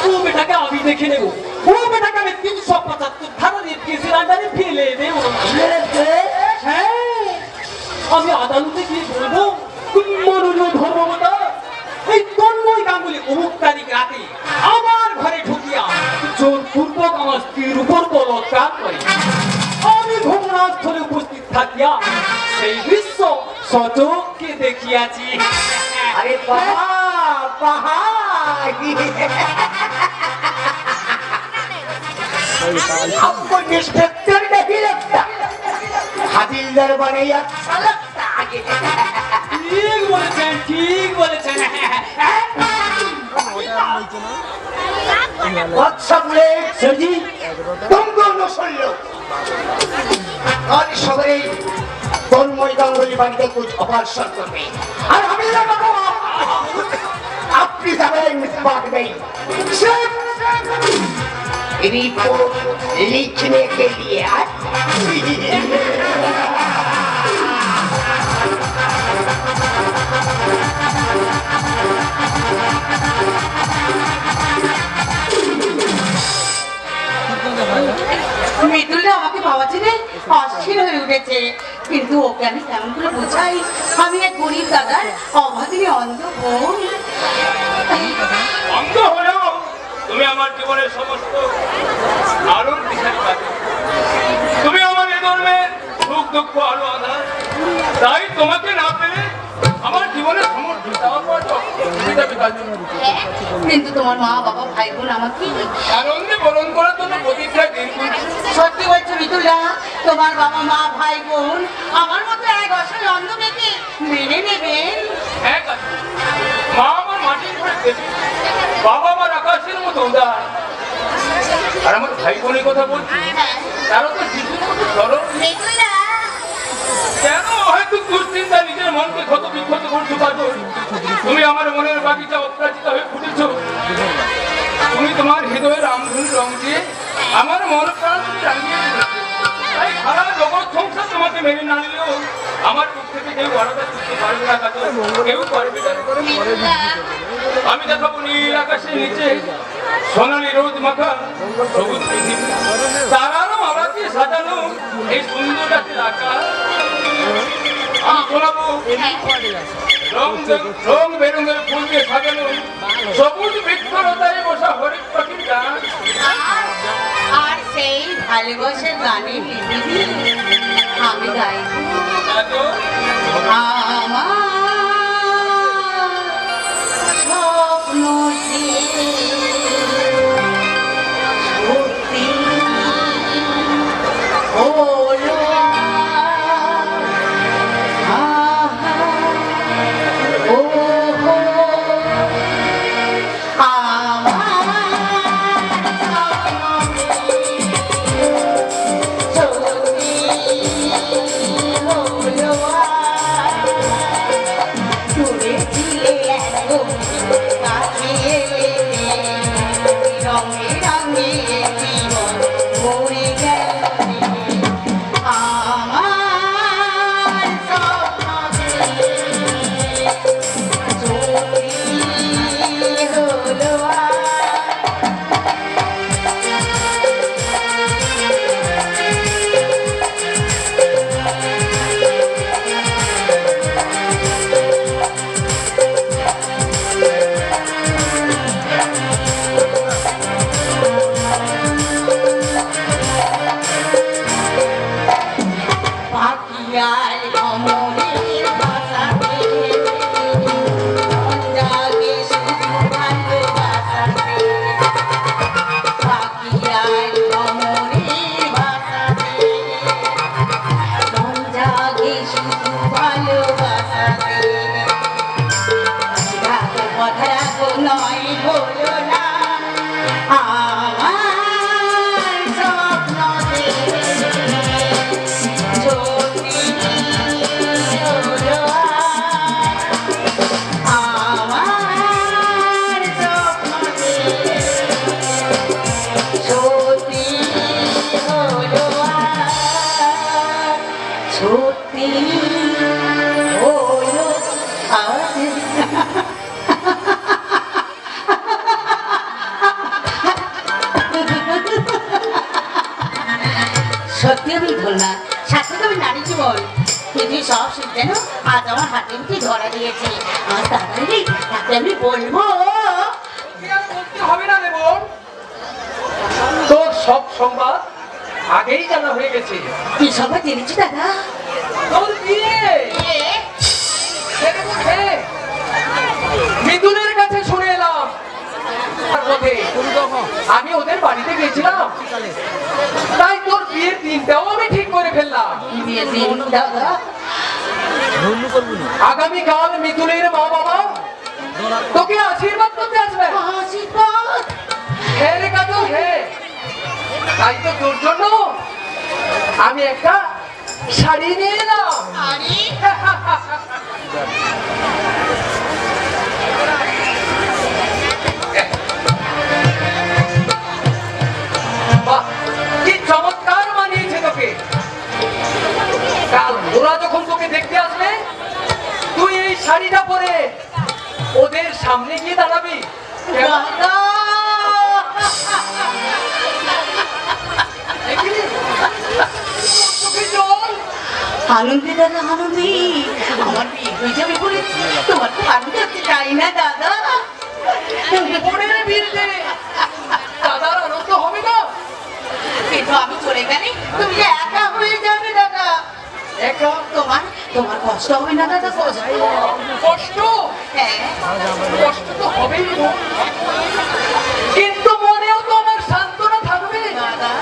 ও বেটাকে আমি দেখে নেব। ও বেটাকে আমি 375 ধারার কেসের আন্ডারে ফেলে দেব। হ্যাঁ, আমি আদালতে গিয়ে বলবো, মাননীয় ধর্মবতা, এই তন্ময় গাঙ্গুলি অমুক তারিখ রাতে আমার ঘরে ঢুকিয়া জোরপূর্বক আমার স্ত্রীর উপর বলাৎকার করে। আমি ঘটনাস্থলে উপস্থিত থাকিয়া সেই দৃশ্য সচক্ষে দেখিয়াছি। আরে বাবা বাবা, आपको इंस्पेक्टर नहीं लगता, হাবিলদার বানাইয়া চালাকটা আগে। ঠিক বলেছেন, ঠিক বলেছেন। হোয়াটসঅ্যাপে সজি তুমকো নসল লো আর সবাই তন্ময় গাঙ্গুলি বাড়িতে কুছ অপারেশন করবে। আর হাবিলদার বাবু আপনি যাবেন बात नहीं, सिर्फ रिपोर्ट लिखने के लिए। মৃদুলটা আমাকে পাওয়া জেনে অস্থির হয়ে উঠেছে, কিন্তু ওকে আমি কেমন করে বোঝাই আমি এক গরিব দাদার অভাগী অন্ধ বোন। অন্ধ হলেও তুমি আমার জীবনের সমস্ত আলোর দিশারি পাবে। তুমি আমার এ ধর্মের সুখ দুঃখ আলো আধার, তাই তোমাকে না পেলে আমার জীবনের সমস্ত কিন্তু তোমার মা বাবা ভাই বোন আমাকে আনন্দে বরণ করার জন্য প্রতিজ্ঞা দিন। সত্যি বলছো মৃদুলা, তোমার বাবা মা ভাই বোন আমার মতো এক অসহায় অন্ধ মেয়েকে মেনে নেবেন? এক আছে, মা আমার মাটির ঘরে দেবী, বাবা আমার আকাশের মতো উদার। আর আমার ভাই বোনের কথা বলছি, তারা তো শিশুর মতো সরল। মৃদুলা, কেন হয়তো দুশ্চিন্তা নিজের মনকে ক্ষত বিক্ষত করছো কাজল? তুমি আমার মনের বাগিচা অপরাজিত হয়ে ফুটেছ। তুমি তোমার হৃদয়ের আমধুল রং দিয়ে আমার মন প্রাণ রাঙিয়ে তুলেছো। তাই সারা জগৎ সংসার তোমাকে মেনে না নিলেও আমার বুক থেকে কেউ বড়টা ছুটতে পারবে না কাজল, কেউ পারবে না। আমি দেখাবো নীল আকাশের নিচে সোনালি রোদ মাখা সবুজ পৃথিবী, তারারও আওলা দিয়ে সাজানো এই সুন্দর রাতের আকাশ। আমি শোনাবো রং বেরঙের ফুল দিয়ে সাজানো সবুজ বৃক্ষলতায় বসা হরেক পাখির গান। আর সেই ভালোবাসার গানের লিখবি আমি গাইব। আমার স্বপ্ন সত্যি হলো। সত্যি আমি ভুল না, সাথে তো আমি নারী জীবন, কিন্তু সব শীত যেন আজ আমার হাতে মুঠে ধরা দিয়েছে। আজ তাড়াতাড়ি তাকে আমি বলবো। কি আর বলতে হবে না রে বোন, তোর সব সংবাদ আগেই জানা হয়ে গেছে। কি সবাই জেনেছি দাদা? তোর বিয়ে ছেলে মুখে মৃদুলের কাছে শুনে এলাম। তার পথে আমি ওদের বাড়িতে গেছিলাম, তাই তোর বিয়ের দিনটাও আমি ঠিক করে ফেললাম। বিয়ের দিন দাদা? আগামীকাল মৃদুলের মা বাবা তোকে আশীর্বাদ করতে আসবে। আশীর্বাদ? হ্যাঁ রে কাজল, হ্যাঁ। তাই তো তোর জন্য আমি একটা শাড়ি নিয়ে এলাম। আরে বাহ, কি চমৎকার মানিয়েছে তোকে। কাল ওরা যখন তোকে দেখতে আসবে, তুই এই শাড়িটা পরে ওদের সামনে গিয়ে দাঁড়াবি। কেমন? দাদা! দেখলি? চোখে জল। আনন্দে দাদা, আনন্দে আমার বিয়ে হয়ে যাবে বলে তোমার তো আনন্দ হচ্ছে, তাই না দাদা? বোনের বিয়েতে দাদার আনন্দ হবে না? কিন্তু আমি চলে গেলে তুমি যে একা হয়ে যাবে দাদা। একা? তোমার তোমার কষ্ট হবে না দাদা? কষ্ট? হ্যাঁ, কষ্ট তো হবেই গো। কিন্তু মনেও তো আমার সান্ত্বনা থাকবে। দাদা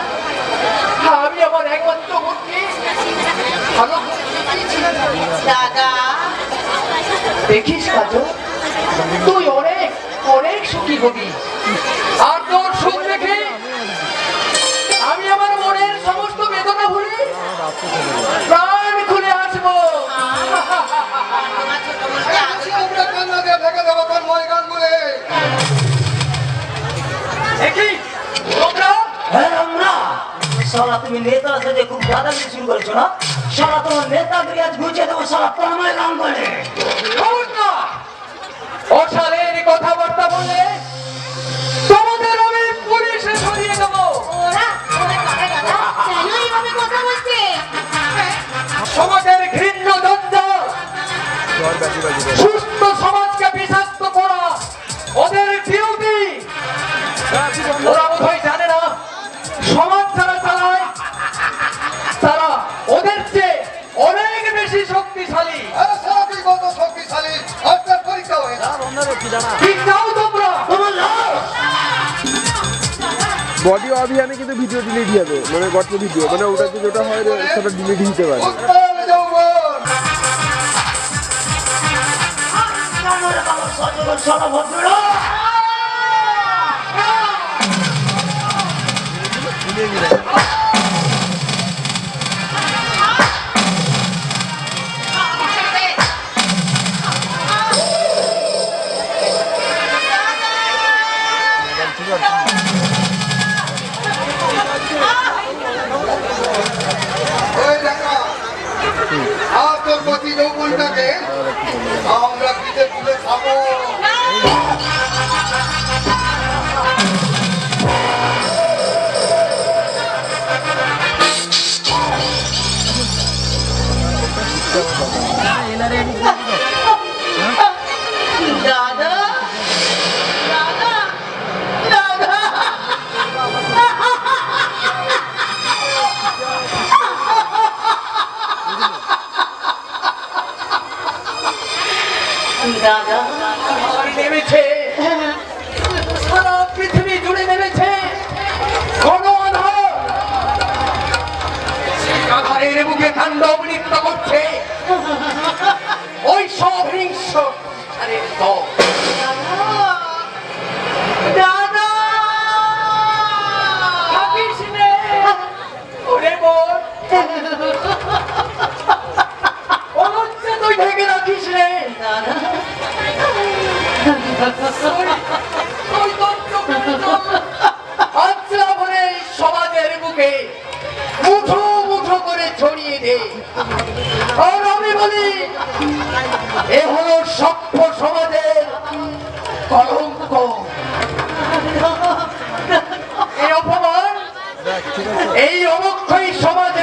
আমি আমার একমাত্র বোনকে ভালো করে চেয়েছিলাম। দাদা দেখিস কাজল, তুই অনেক অনেক সুখী হবি। আর তোর সুখ দেখে আমি আমার মনের সমস্ত বেদনা ভুলে প্রাণ খুলে আসবো। তোমার ছোট বোনকে দেখি তোমরা হ্যাঁ আমরা শালা তুমি নেতার সাথে খুব দাদাগিরি শুরু করেছো না? শালা তোমার নেতাগিরি আজ গুছিয়ে দেবো শালা তন্ময় গাঙ্গুলি। খবরদার! অশালীন কথাবার্তা বললে তোমাদের আমি পুলিশে ধরিয়ে দেবো। ওরা ওরা কারা দাদা? কেন এইভাবে কথা বলছে? সমাজের ঘৃণ্য দ্বন্দ্ব, সুস্থ সমাজকে বিষাক্ত করা ওদের ডিউটি। ওরা বোধহয় জানে না সমাজ যারা চালায় তারা ওদের চেয়ে অনেক বেশি শক্তিশালী। ঠিক যাও তোমরা। বডি অভিযানে কিন্তু ভিডিও ডিলিট হবে, মানে গল্প ভিডিও, মানে ওটা যেটা হয় সেটা ডিলিট দিতে পারে। শালা ভদ্ররা আমরা পিঠে তুলে খাবো। দাদা দাদা দাদা দাদা আর নেমেছে, সারা পৃথিবী জুড়ে নেমেছে ঘন আঁধার। সেই আঁধারের বুকে তাণ্ডব নৃত্য করছে ওই সহিংস সংসারের দল। দাদা থাকিস নে, ওরে বোন, অনুচ্ছে তুই ঢেকে রাখিস রে। তুই তোর চোখের জল আচ্ছা ভরে সমাজের বুকে মুঠো মুঠো করে ছড়িয়ে দে। আর আমি বলি, এ হলো সভ্য সমাজের কলঙ্ক। এই অপমান, এই অবক্ষয় সমাজ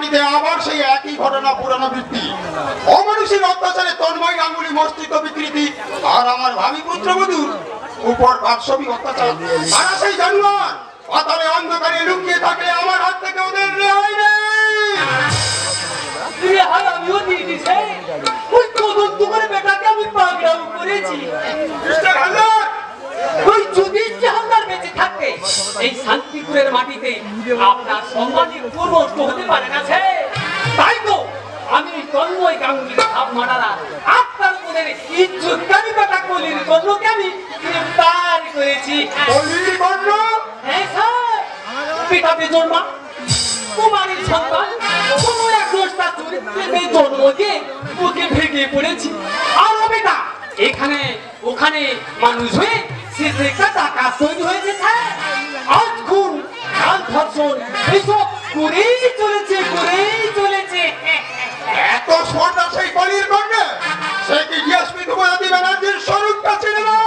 মাটিতে আবার সেই একই ঘটনা পুনরাবৃত্তি। অমানুষিক অত্যাচারে তন্ময় গাঙ্গুলি মস্তিষ্ক বিকৃতি আর আমার ভাবি পুত্রবধূর উপর বাৎসবিক অত্যাচার। আর সেই জানোয়ার পাতালে অন্ধকারে লুকিয়ে থাকলে আমার হাত থেকে ওদের রেহাই নেই। রেহাই আমিও দিয়ে দিছে। ওই তদন্ত করে বেটাকে আমি পাগড়াও করেছি। মিস্টার হালদার, ওই যদি জাহান্নার বেঁচে থাকতে এই শান্তিপুরের মাটিতে আপনার সম্মানিত পূর্বষ্ট হতে পারে না সে। তাই তো আমি তন্ময় গাঙ্গুলি সাপ মারারা আপনার মনের ইজ্জতকারী বেটা কলির কর্ণকে আমি গ্রেফতার করেছি। কলির কর্ণ? হ্যাঁ স্যার, পিতা বেজন্মা কুমারীর সন্তান কোনো এক দোষটা চরিত্রে জন্ম দিয়ে ওকে ভেঙে পড়েছি। আর বেটা এখানে ওখানে মানুষ হয়ে শেষে একটা ডাকাত তৈরি হয়েছে স্যার। আজ খুন কাল ধর্ষণ এসব করেই চলেছে। এত স্পর্ধা সেই কলির কর্ণে? সে কি ডিএসপি ধ্রুবজাতি ব্যানার্জির স্বরূপটা ছিল না?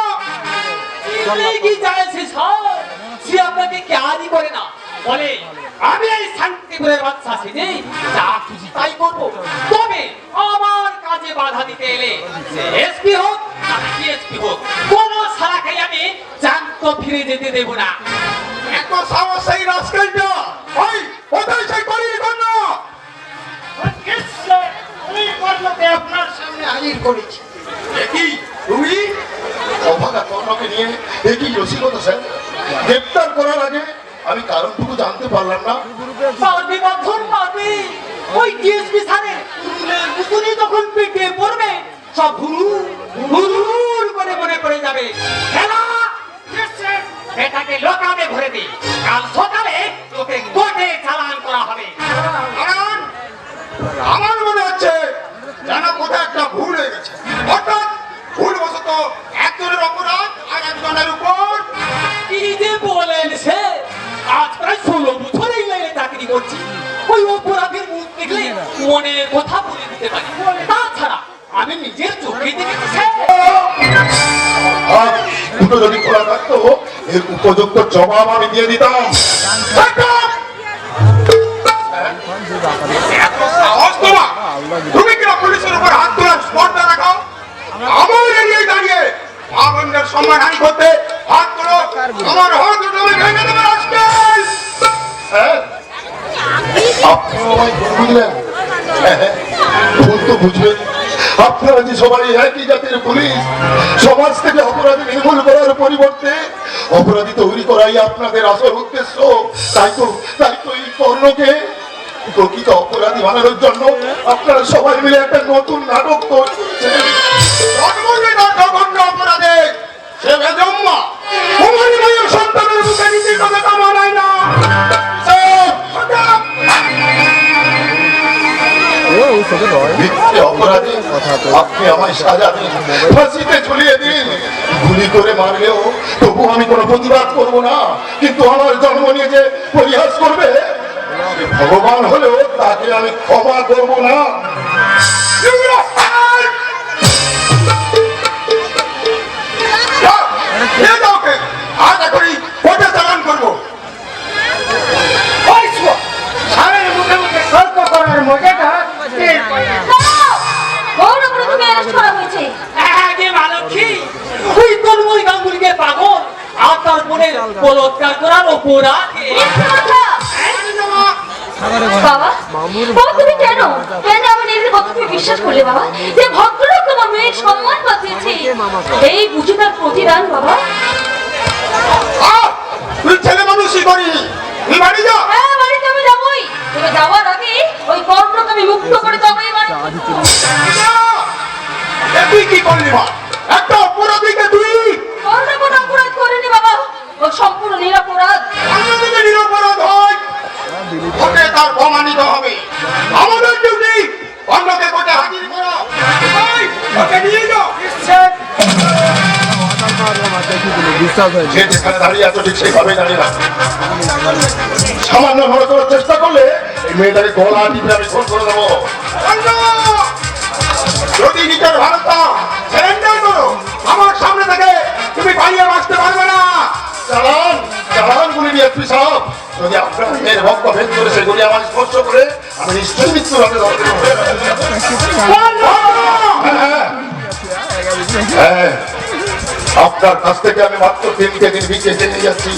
কি যায় সে স্যার, সে আপনাকে কেয়ারই করে না। বলে আমি এই শান্তিপুরের বাচ্চা সেজে যা খুশি তাই করবো। তবে আমার কাজে বাধা দিতে এলে সে এসপি হোক আর ডিএসপি হোক কোন সারাকে আমি জ্যান্ত ফিরে যেতে দেব না। এত সাহস সেই রাস্কেলটা? ওই কোথায় সেই কলির কর্ণ? আপনার সামনে হাজির করেছি। দেখি তুমি অভাগা কর্ণকে নিয়ে দেখি রসিকতা স্যার গ্রেপ্তার করার আগে আমি কারণটুকু জানতে পারলাম না। পারবে বাঁধন পারবে। ওই ডিএসপি স্যারের পুতুলি যখন পেটে পড়বে সব হুর করে মনে পড়ে যাবে। খেলা এটাকে লোকাবে ভরে দিই। কাল সকালে তোকে কোর্টে চালান করা হবে। কারণ আমার মনে হচ্ছে যেন কোথায় একটা ভুল হয়ে গেছে। অর্থাৎ ভুলবশত একজনের অপরাধ আর একজনের উপর। কি যে বলেন সে, আজ প্রায় 16 বছর এই লাইনে চাকরি করছি। ওই অপরাধের মুখ দেখলে মনের কথা বলে দিতে পারি। তাছাড়া আমি নিজের চোখে দেখেছি স্যার। আজ দুটো যদি খোলা থাকতো এর উপযুক্ত জবাব আমি দিয়ে দিতাম। এত সাহস তোমার? তুমি কিনা পুলিশের উপর হাত তোলার স্পর্ধা রাখাও? আমার এরিয়ায় দাঁড়িয়ে আগুনের সম্মানহানি করতে হাত তোলো। আমার হাত দুটো আমি ভেঙে দেবো রাস্কেল। স্যার, আপনি আমায় ভুল বুঝলেন। ভুল তো বুঝবেন। আপনারা যে সবাই একই জাতির পুলিশ, সমাজ থেকে অপরাধী নির্মূল করার পরিবর্তে অপরাধী তৈরি করাই আপনাদের আসল উদ্দেশ্য। তাই তো এই কর্ণকে প্রকৃত অপরাধী বানানোর জন্য আপনারা সবাই মিলে একটা নতুন নাটক করছেন। অপরাধে সে বেজম্মা কুমারী মায়ের সন্তানের মুখে নিজের কথা মানায় না। মিথ্যে অপরাধী আপনি আমায় সাজা দিন, ফাঁসিতে ঝুলিয়ে দিন, গুলি করে মারলেও তবু আমি কোনো প্রতিবাদ করব না। কিন্তু আমার জন্ম নিয়ে যে পরিহাস করবে সে ভগবান হলেও তাকে আমি ক্ষমা করব না। আজ এখনই কোর্টে চালান করবো। ওই তন্ময় গাঙ্গুলিকে পাগল আর তার বোনের বলৎকার করার অপরাধে। বাবা তুমি কেন আমার নিজের কথা তুমি বিশ্বাস করলে বাবা যে ভদ্রলোক তোমার মেয়ের সম্মান বাঁচিয়েছে? এই বুঝি তার প্রতিদান বাবা। তুই ছেলে মানুষই করি, তুই বাড়ি যা। হ্যাঁ বাড়িতে আমি যাবোই, তবে যাওয়ার আগে ওই কর্ণকে আমি মুক্ত করে তবেই বাড়ি। তুই কি করলি মা? একটা অপরাধীকে তুই কর্ণ কোনো অপরাধ করেনি বাবা, ও সম্পূর্ণ নিরপরাধ। আমাদের নিরপরাধ হয় ওকে তার প্রমাণিত হবে। আমাদের ডিউটি অন্যকে কোর্টে হাজির করা। ওকে নিয়ে যাও। যে যেখানে দাঁড়িয়ে এত ঠিক সেইভাবে দাঁড়িয়ে না। সামান্য নড়ে চড়ার চেষ্টা করলে এই মেয়েটাকে গলা টিপে আমি ফোন করে দেবো। যদি নিজের ভারতটা সারেন্ডার করো, আমার সামনে থেকে তুমি পালিয়ে বাঁচতে পারবে না। চালান গুলি নিয়ে এসপি সাহেব, যদি আপনার মেয়ের ভক্ত ভেদ করে সেগুলি আমার স্পর্শ করে আমি নিশ্চয়ই মৃত্যুর হাতে ধরতে পারবো। হ্যাঁ, আপনার কাছ থেকে আমি মাত্র 3 দিন বিকে জেনে যাচ্ছি।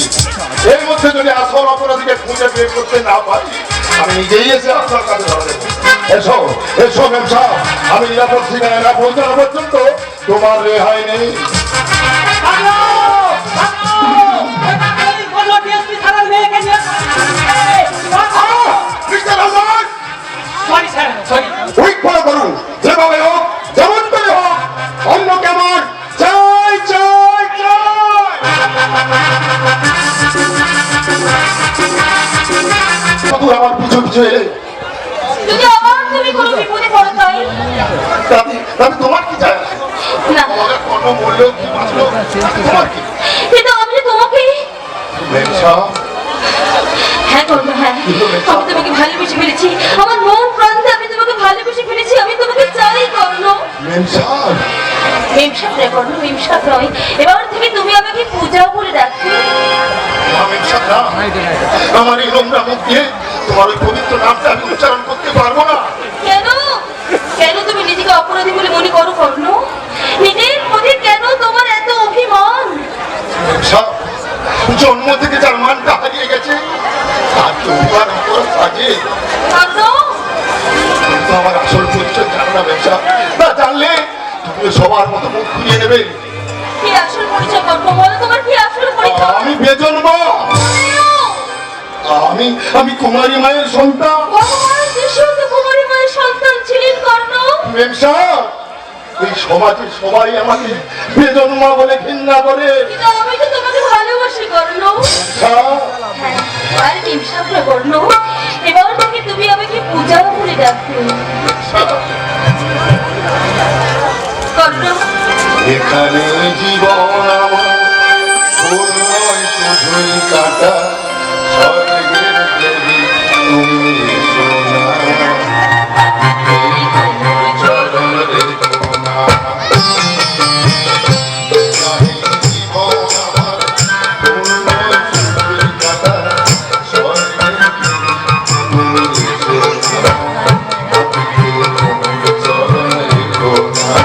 এর মধ্যে যদি আসল অপরাধীকে খুঁজে বের করতে না পারি, আমি নিজেই এসে আপনার কাছে ধরা দেবো। এসো এসো ব্যবসা, আমি নিরাপদ ঠিকানায় না পৌঁছানো পর্যন্ত তোমার রেহাই নেই। উইক ফলো করুন, যেভাবে হোক যেমন করে হোক, অন্য কেমন চাই চাই চাই। আমার পিছু পিছু এলে যদি আবার তুমি কোনো বিপদে পড়ো তাই তাতে তোমার কি যায়? না, তোমার কোনো মূল্য কি বাঁচলো তোমার কি? কিন্তু আমি যে তোমাকে ব্যবসা হ্যাঁ করবো, হ্যাঁ আমি তোমাকে ভালোবেসে ফেলেছি, আমার মন প্রান্তে আমি তোমাকে ভালোবেসে ফেলেছি, আমি তোমাকে চাই করলো ব্যবসা মেমসাদ রে করলো, মেমসাদ নয়, এবার থেকে তুমি আমাকে পূজা বলে ডাকবে। আমার এই নোংরা মুখ দিয়ে তোমার ওই পবিত্র নামটা আমি উচ্চারণ করতে পারবো না। কেন কেন তুমি নিজেকে অপরাধী বলে মনে করো কর্ণ? নিজের প্রতি কেন তোমার এত অভিমান? জন্ম থেকে যার মানটা হারিয়ে গেছে তার তোমার উপর কাজে কিন্তু আমার আসল পরিচয় জানো না ব্যবসা, না জানলে তুমি সবার মতো মুখ খুলিয়ে নেবে। কি আসল পরিচয় কর্ণ বলো, তোমার কি আসল পরিচয়? আমি বেজন্ম, আমি কুমারী মায়ের সন্তান। ভগবান যিশু তো কুমারী মায়ের সন্তান ছিলেন কর্ণ। ব্যবসা এই সমাজে সবাই আমাকে বেজন্মা বলে ঘৃণা করে। কিন্তু আমি তো তোমাকে ভালোবাসি কর্ণ। হ্যাঁ, আরে নিমসাদ রে কর্ণ, এবার থেকে তুমি আমাকে পূজা বলে ডাকবে কর্ণ। এখানে জীবন আমার ফুল নয় শুধুই কাটা, স্বর্গের দেবী তুমি সোনা, এই তোমার চরণ রেখো না। এখানে জীবন আমার ফুল নয় শুধুই কাটা, স্বর্গের দেবী তুমি সোনা, এই তোমার চরণ রেখো না।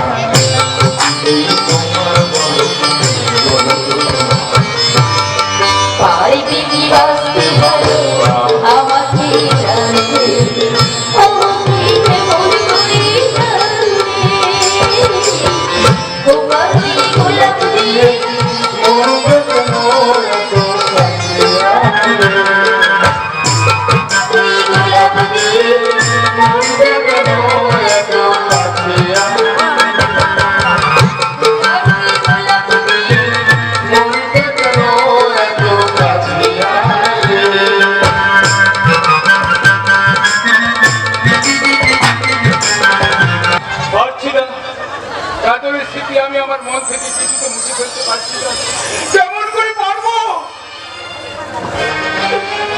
পারিবি কি বাঁচতে ভালো আমাকে জানতে, আমাকে কেমন করে জানতে, গোপাল দিয়ে গোলাপ দিয়ে তুই গোলাপ দিয়ে মনটা কেন এত কাছে গোলাপ দিয়ে পারছি না, চাদরের স্মৃতি আমি আমার মন থেকে কিছুতে মুছে ফেলতে পারছি না। কেমন করে পারবো?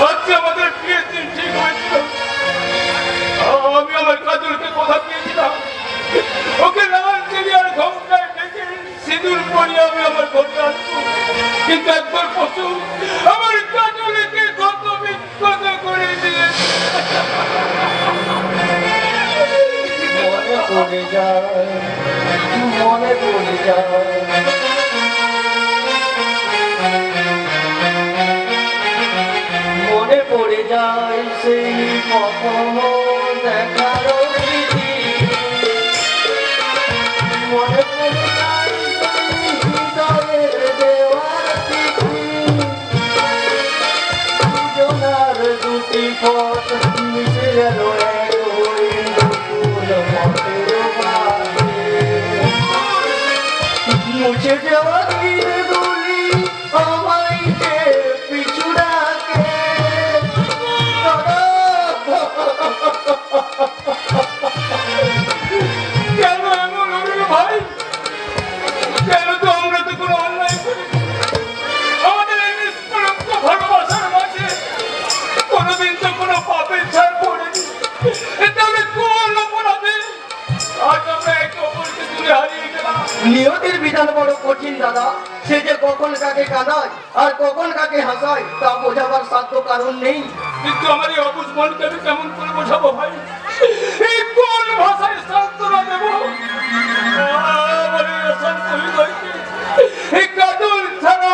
আজকে আমাদের বিয়ের দিন ঠিক হয়েছিল, আমি আমার কাজলকে কথা দিয়েছিলাম ওকে লাল চেলিয়ার ঘোমটায় ডেকে সিঁদুর পরিয়ে আমি আমার ঘরটা আসবো, কিন্তু একবার পশু আমার কাজলকে কত বিক্ষত করে দিয়েছে। মনে পড়ে যায়, মনে পড়ে যায়, মনে পড়ে যায় সেই প্রথম দেখার স্মৃতি, মনে পড়ে যায় সেই হৃদয়ের দেওয়া চিঠি, দুজনার দুটি পথ মিশে গেল এক ওই নতুন পথের মাঝে। মুছে যাওয়া দিনগুলি আমায় যে পিছু ডাকে, কেন এমন হলো ভাই? কেন তো আমরা তো কোনো অন্যায় করিনি? আমাদের এই নিষ্কলঙ্ক ভালোবাসার মাঝে কোনোদিন তো কোনো পাপের ছাড় পড়েনি। তাহলে কোন অপরাধে আজ আমরা একে অপরকে দূরে হারিয়ে গেলাম? নিয়তির বিধান বড় কঠিন দাদা, সে যে কখন কাকে কাঁদায় আর কখন কাকে হাসায় তা বোঝাবার সাধ্য কারণ নেই। কিন্তু আমার এই অবুঝ মনকে আমি কেমন করে বোঝাবো ভাই? এই কোন ভাষায় সান্ত্বনা দেব? আমার এই অশান্ত হৃদয়কে এই কাজল ছাড়া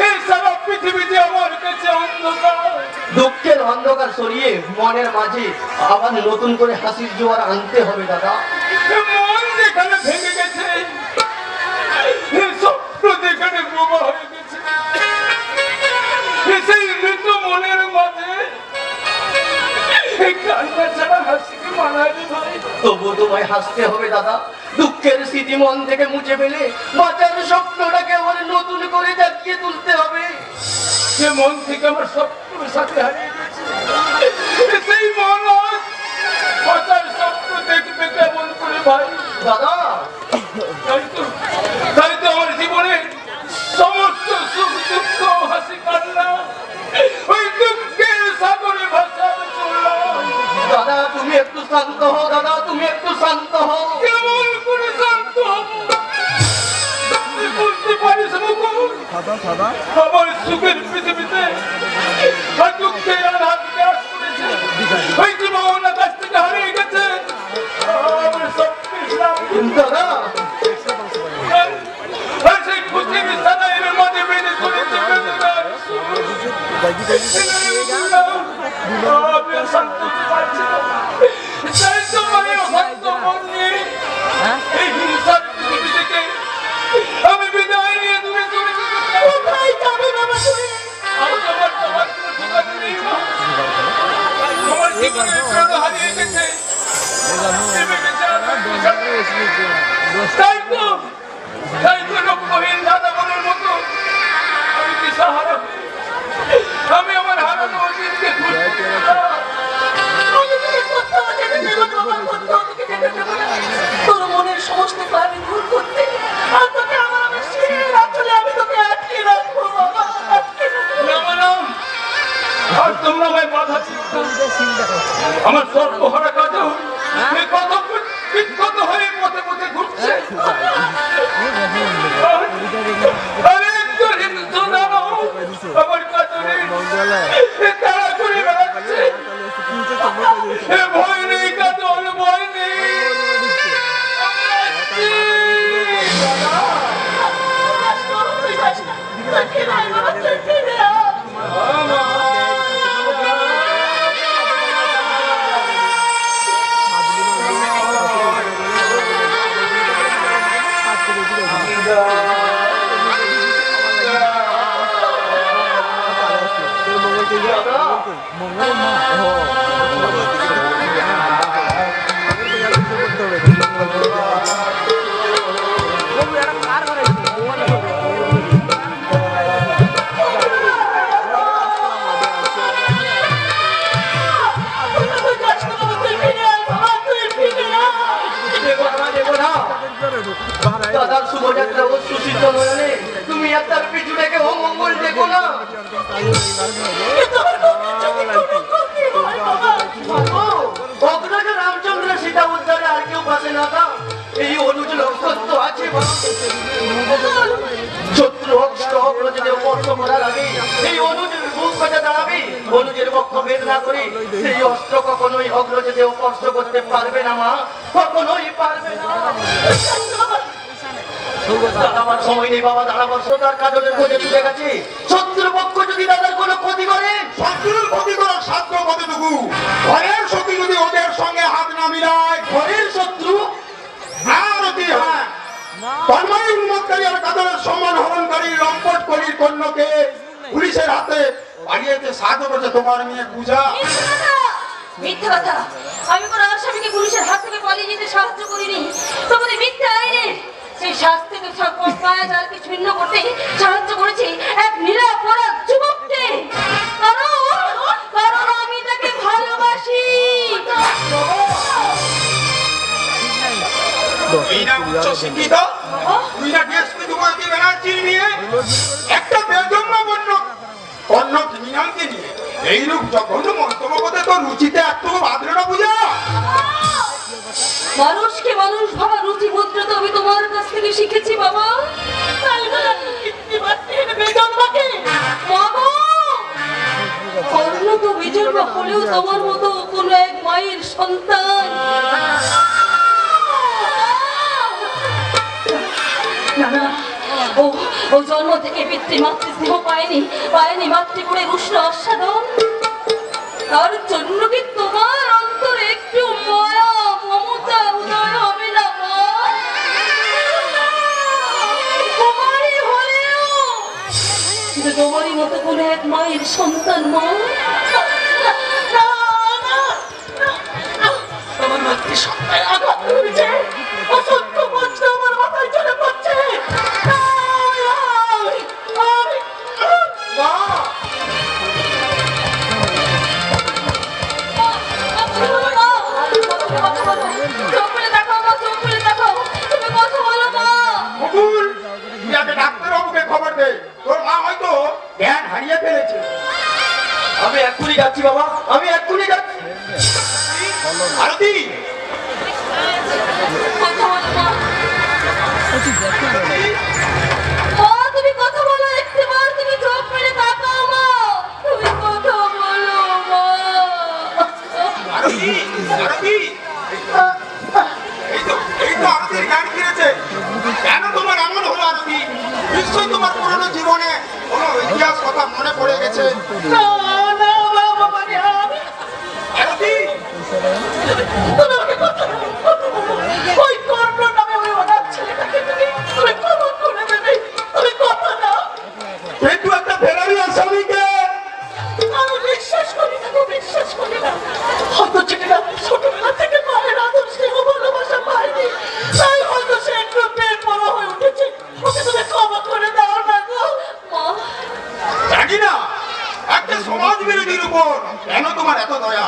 এই সারা পৃথিবীতে আমার কাছে অন্ধকার। দুঃখের অন্ধকার সরিয়ে মনের মাঝে আবার নতুন করে হাসির জোয়ার আনতে হবে দাদা। মন যেখানে ভেঙে গেছে, স্বপ্ন যেখানে বোমা হয়ে গেছে, সেই মৃত মনের মাঝে এই কান্না ছাড়া হাসিকে মানায় রে ভাই। তবু তোমায় হাসতে হবে দাদা। দুঃখের স্মৃতি মন থেকে মুছে ফেলে বাঁচার স্বপ্নটাকে আবার নতুন করে জাগিয়ে তুলতে হবে। সে মন থেকে আমার স্বপ্নের সাথে হারিয়ে গেছে, সেই মন আজ বাঁচার স্বপ্ন দেখবে কেমন করে ভাই? দাদা তাই তো আমার জীবনে সমস্ত সুখ দুঃখ হাসি কান্না ওই দুঃখের সাগরে ভাসাতে চললাম। দাদা তুমি একটু শান্ত হও, দাদা তুমি একটু শান্ত হও। কেমন করে শান্ত হব? তুই বুঝতে পারিস মুকুল, আমার সুখের পৃথিবীতে আর দুঃখের আঘাত গ্রাস করেছে। ওই জীবন আকাশ থেকে হারিয়ে গেছে আমার স্বপ্নের গ্রাম। দাদা আর সেই খুশির সানাইয়ের মাঝে বেঁধে চলেছে বেদনার সুর। আমি আর শান্ত হতে পারছি না। তাই তো মানে অশান্ত মন নিয়ে এই হিংসার পৃথিবী থেকে আমি বিদায় নিয়ে দূরে চলে যেতে চাই। কোথায় যাবে বাবা তুমি? আমি আমার তোমার কোনো ঠিকানা নেই মা। আমার জীবনের প্রাণ হারিয়ে গেছে, নেমে গেছে আমার বিষাদে। তাই তো রক্তহীন দাদা বোনের মতো আমি দিশাহারা হয়ে আমি আমার হারানো অতীতকে খুঁজছি। কোথাও যেতে দেবো না বাবা, কোথাও তোকে যেতে দেবো না। তোর মনের সমস্ত ক্লান্তি দূর করতে আর তোকে আমার শিরের আঁচলে আমি তোকে আটকে রাখবো বাবা, আটকে রাখবো। আর তোমরা আমায় বাধা দিচ্ছ। আমার সর্বহারা কাজও এই কত বিক্ষত হয়ে পথে পথে ঘুরছে। আরে একটু হিংস্র দাঁড়াও, আমার কাজরে তারা করে বেড়াচ্ছে। এ ভয় নেই কাজল, ভয় নেই। তুই যাস না, তুই ফিরে আয় বাবা, তুই ফিরে আয়। দাদার শুভযাত্রা ও সুশীল নয়নে তুমি আর তার পিছু রেখে অমঙ্গল দেখো না। অগ্রজ রামচন্দ্র সীতা উদ্ধারে আর কেউ পাশে না তা এই অনুজ লক্ষ্যত্ব আছে। শত্রু অস্ত্র অগ্রজদের স্পর্শ করার আগে এই অনুজের বুক পেতে দাঁড়াবে। অনুজের পক্ষ ভেদ না করে সেই অস্ত্র কখনোই অগ্রজদের স্পর্শ করতে পারবে না মা, কখনোই পারবে না। দাদাবার সময় নেই বাবা, দাদাবার তার কাজলের খোঁজে ছুটে গেছে। শত্রু পক্ষ যদি দাদার কোনো ক্ষতি করে, শত্রুর ক্ষতি করার সাধ্য কতটুকু? ঘরের শত্রু যদি ওদের সঙ্গে হাত না মিলায়, ঘরের শত্রু হ্যাঁ রতি হ্যাঁ, তন্ময় উন্মোদকারী আর কাজলের সম্মান হরণকারী লম্পট করির কন্যকে পুলিশের হাতে পালিয়েতে সাহায্য করছে তোমার মেয়ে পূজা। মিথ্যা কথা। আমি কোনো আসামিকে পুলিশের হাত থেকে পালিয়ে যেতে সাহায্য করিনি। তোমাদের মিথ্যা আইনে সেই শাস্তি থেকে মায়া জালকে ছিন্ন করতে সাহায্য করেছে এক নিরাপরাধ যুবককে। কারণ আমি তাকে ভালোবাসি। তুই না উচ্চ শিক্ষিত, তুই না ডিএসপি যুবতী ব্যানার্জির নিয়ে একটা বেজন্ম অন্য ক্রিমিনালকে নিয়ে এইরূপ জঘন্য মন্তব্য করতে তোর রুচিতে এত বাঁধলো না পূজা? মানুষকে মানুষ ভাবা রুচি মুদ্রিত তো আমি তোমার কাছ থেকে শিখেছি বাবা। তাই বলে আপনি পিতৃমাতৃহীন বেজন্মাকে বাবা, কর্ণ তো বিজন্ম হলেও তোমার মতো কোনো এক মায়ের সন্তান। না না, ও জন্ম থেকে পিতৃমাতৃ স্নেহ পায়নি মাতৃগুণের উষ্ণ আস্বাদন। তার জন্য কি তোমার অন্তরে একটু মায়া মমতা উদয় হবে না মা? তোমারই হলেও কিন্তু তোমারই মতো কোনো এক মায়ের সন্তান মা। আমার মাতৃ সত্তায় আঘাত করেছে, অসংখ্য বজ্র আমার মাথায় চলে পড়ছে। মা, চোখ খুলে তাকাও মা, চোখ খুলে তাকাও, তুমি কথা বলো মা। বকুল, তুই আগে ডাক্তারবাবুকে খবর দে, তোর মা হয়তো জ্ঞান হারিয়ে ফেলেছে। আমি এক্ষুনি যাচ্ছি বাবা, আমি এক্ষুনি যাচ্ছি। আরতি, কথা বলো মা। মা, তুমি কথা বলো একটিবার, তুমি চোখ মেলে তাকাও মা, তুমি কথা বলো মা। আরতি, আরতি, এই তো আরতির জ্ঞান ফিরেছে। কেন তোমার এমন হলো আরতি? নিশ্চয়ই তোমার পুরনো জীবনে কোনো ইতিহাস কথা মনে পড়ে গেছে। না, না, বাবা, মানে আরতি, তুমি আমাকে কথা দাও, কথা বলো। ওই কর্ণ নামে ওই অনাথ ছেলেটাকে তুমি ক্ষমা করে দেবে, তুমি কথা দাও। কিন্তু একটা ফেরারি আসামিকে আমি বিশ্বাস করি না, বিশ্বাস করি না। হয়তো ছেলেটা ছোটবেলা থেকে মায়ের আদর স্নেহ ভালোবাসা পায়নি, তাই হয়তো সে একটু প্রেম বড় হয়ে উঠেছে। ওকে তুমি ক্ষমা করে দাও না গো মা, জানি না একটা সমাজ বিরোধীর উপর কেন তোমার এত দয়া।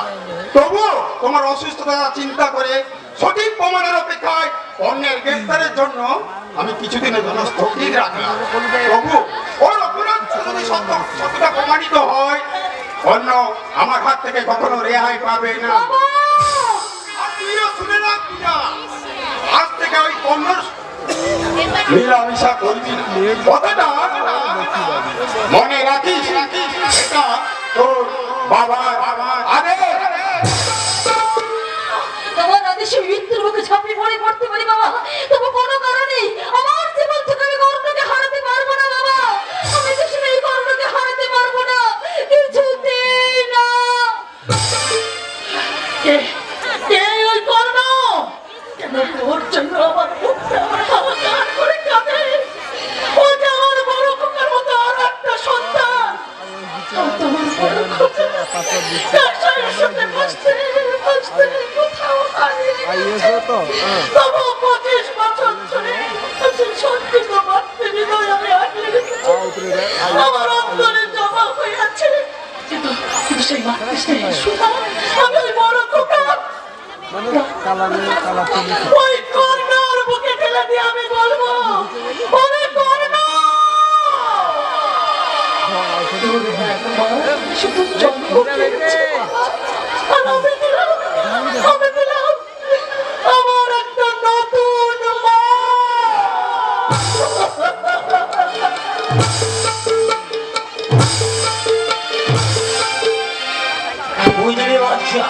তবুও তোমার অসুস্থতা চিন্তা করে সঠিক প্রমাণের অপেক্ষায় অন্যের গ্রেফতারের জন্য আমি কিছুদিনের জন্য স্থগিত রাখলাম। তবু ওর অপরাধ যদি সত্যতা প্রমাণিত হয়, অন্য আমার হাত থেকে কখনো রেহাই পাবে না। আর তুইও শুনে রাখ পূজা, আজ থেকে ওই অন্যর মিলামিশা করবি না। কথাটা মনে রাখিস, এটা তোর বাবার আদেশ। তোমার আদেশে মৃত্যুর মুখে ঝাঁপিয়ে পড়তে পারি বাবা, তবু কোনো কারণে আমার জীবন থেকে আমি কর্ণকে হারাতে পারবো না বাবা। আমি দেশে এই কর্ণকে হারাতে পারবো না, কিছুতেই না। কে ওই কর্ণ? কেন তোর জন্য আমার মুখটা আমার হাহাকার করে কাঁদে? ও যে আমার বড় খোকার মতো আর একটা সন্তান। আর তোমার বড় খোকা ব্যবসায়ের সাথে ভাসতে ভাসতে কোথাও হারিয়ে গেছে। তবু 25 বছর ধরে সেই সঞ্চিত মাতৃহৃদয় আমি আগলে রেখেছি। আমার অন্তরে জমা হয়ে আছে। কিন্তু সেই মাতৃস্নেহের সুধা আমি ওই বড় খোকা ওই কর্ণর বুকে ঠেলে দিয়ে আমি বলবো, ওরে কর্ণ, শুধু জন্ম দিয়েছে আর আমি দিলাম আমার একটা নতুন মা। বুঝলি বাচ্চা,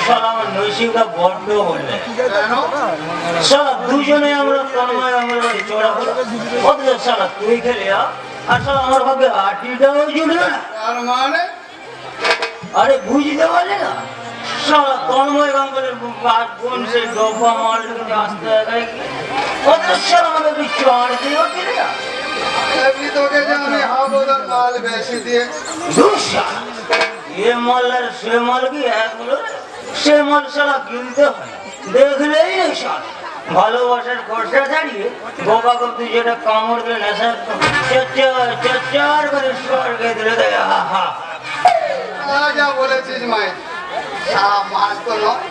শালা আমার নৈশিকটা বড্ড বললে। শালা দুজনে আমরা তন্ময় আমার বাড়ি চড়া হলো, অথচ শালা তুই খেলে আর শালা আমার ভাগে আটিটাও জুটলো না। আরে বুঝতে পারলে না, শালা তন্ময় গাঙ্গুলের বোন সেই ডব্বা মালটাকে আসতে দেখায়, অথচ শালা আমাদের তুই চড় দিয়েও কিনে না। এমনি তোকে যে আমি হাবুদার মাল বেশি দিয়ে ধুর শালা, এ মাল আর সে মাল কি এক হলো রে? সে মাল শালা কিনতে হয়, দেখলেই রে শালা ভালোবাসার খরচা ছাড়িয়ে বোকা করতে যেটা কামড় দিলে নেশা চচ্চার করে স্বর্গে দিলে দেয়। হা যা বলেছিস মাই, সারা মাস তো নয়,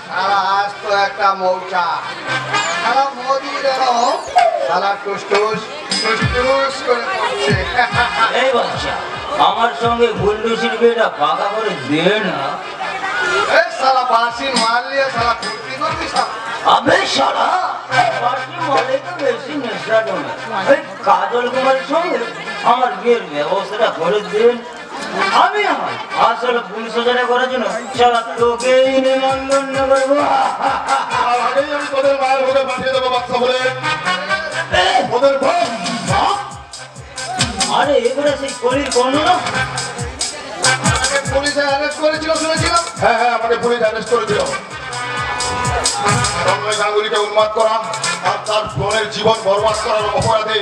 সারা আজ তো একটা মৌচা। সারা মোদি যেন সারা টুসটুস টুসটুস করে পড়ছে। এই বাচ্চা, আমার সঙ্গে গুন্ডুসির বিয়েটা পাকা করে দে না। এই শালা বাসি মাল নিয়ে শালা কুর্তি করবি শালা আবে শালা বাসি মালে তো বেশি নেশা জমে এই কাজল কুমারের সঙ্গে আমার বিয়ের ব্যবস্থাটা করে দিন আমি আমার আসলে 20,000 করার জন্য শালা তোকেই নিমন্ত্রণ করবো আর আগেই আমি তোদের মায়ের ভোগে পাঠিয়ে দেবো বাচ্চা বলে ওদের ভোগ আরে এবারে সেই কলির কর্ণ না পুলিশে অ্যারেস্ট করেছিল শুনেছিলাম হ্যাঁ হ্যাঁ আমাকে পুলিশ অ্যারেস্ট করেছিল তন্ময় গাঙ্গুলিকে উন্মাদ করা আর তার বোনের জীবন বরবাদ করার অপরাধে